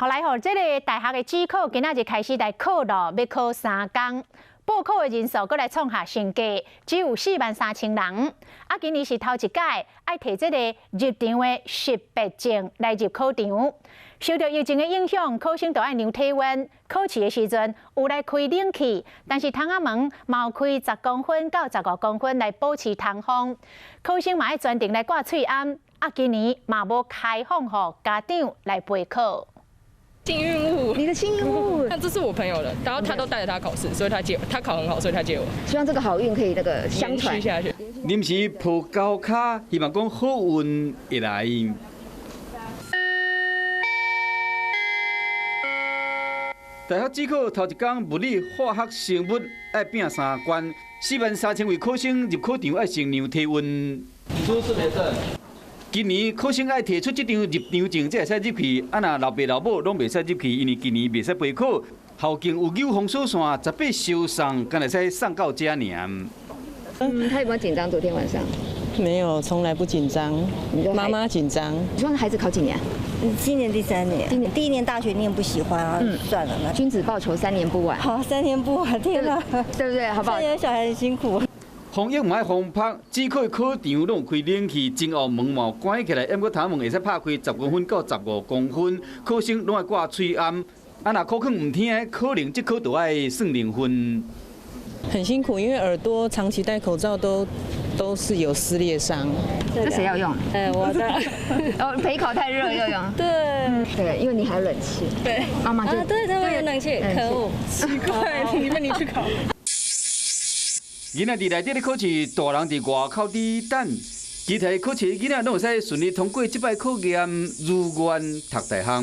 后来这个大学的指考今仔日开始来考咯，要考3天。报考的人数搁来创下新高，只有43000人。今年是头一届，爱摕这个入场的18证来入考场。受到疫情的影响，考生都爱量体温。考试的时阵有来开冷气，但是窗仔门嘛有开10公分到15公分来保持通风。考生嘛爱专程来挂喙罨。今年嘛无开放予家长来备考。 幸运物，你的幸运物，那这是我朋友的，然后他都带着他考试，所以他考很好，所以他借我。希望这个好运可以相传下去。临时抱高卡，希望讲好运会来。大学指考头一天物理、化学、生物爱拼3关，43000位考生入考场爱先量体温。出示凭证。 今年考生爱提出这张入场证，才会使入去。若老爸老母拢袂使入去，因为今年袂使备考。校警有9封锁线，18收送，敢会使送到这尔。他有没有紧张？昨天晚上没有，从来不紧张。妈妈紧张。你希望孩子考几年？今年第3年。今年第1年大学念不喜欢啊，算了那。君子报仇3年不晚。好，3年不晚，天哪，对不对？好不好？现在小孩很辛苦。 风也唔爱风拍，只考考场拢有开冷气，真后门嘛关起来，抑过头门会使拍开10公分到15公分，考生拢爱挂喙罨。若考卷唔听，可能这科就爱算0分。很辛苦，因为耳朵长期戴口罩都是有撕裂伤。这谁要用？我的。陪考太热要用。对，因为你还有冷气。对。妈妈就对，他们有冷气，可恶，奇怪，你去考。 囡仔伫内底咧考试，大人伫外口伫等。其他考试囡仔拢会使顺利通过这摆考验，如愿读大学。